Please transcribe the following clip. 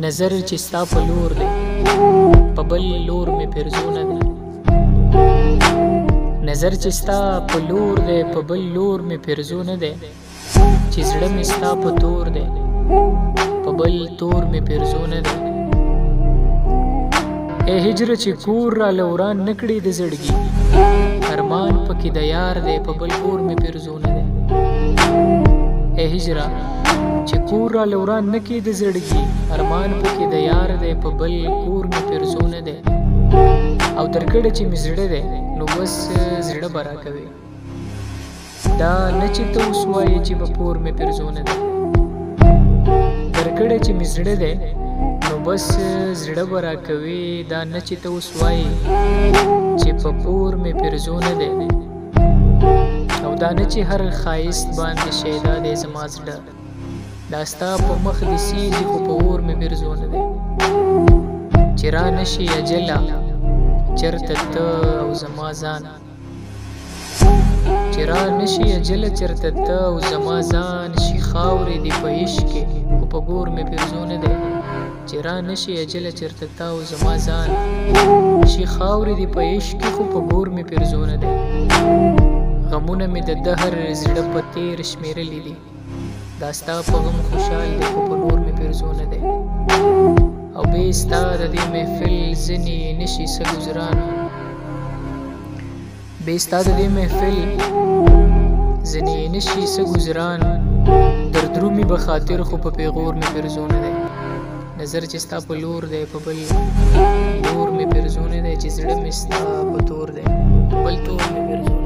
نظر چې ستا په لور دی په بل لور مې پیرزونه دی نظر چې ستا په لور دی په بل لور مې پیرزونه دی چې زړه مې ستا په تور دی په بل تور مې پیرزونه دی ای هجر چې کور را لوران نکړي د زړګي ارمان پکې د یار دی په بل کور مې پیرزونه دی ای هجر چې کور را لوران نکړي د زړګي ارمان پکې د یار دی په بل کور مې پیرزونه دی او درکړه چې مې زړه دی نو بس زړه به راکوي دا نه چې ته اوس وایې چې په پور مې پیرزونه دی درکړه چې مې زړه دی نو بس زړه به راکوي دا نه چې ته اوس وایې چې په پور مې پیرزونه دی او دا نه چې هر ښایست باندې شیدا دی زما زړه دا ستا په مخ دې سیږي خو په اور مې پیرزونه دی چې را نشي اجله چرته ته او زما ځان چې را نشي اجله چرته ته او زما ځان شي خاورې دې په عشق کې خو په ګور مې پیرزونه دی چې را نشي اجله چرته ته او زما ځان شي خاورې دې په عشق کې خو په ګور مې پیرزونه دی غمونه مې د دهر زړه په تیر شمېرلي دي دا ستا په غم خوشحال دی خو په نور مې پیرزونه دی او بې ستا د دې محفل ځینې نشي څه ګزران بې ستا د دې محفل ځینې نشي څه ګزران در درومي به خاطر خو په پیغور مې پیرزونه دی نظر چې ستا په لور دی په بل لور مې پیرزونه دی چې زړه مې ستا په تور دی په بل تور مې پیرزونه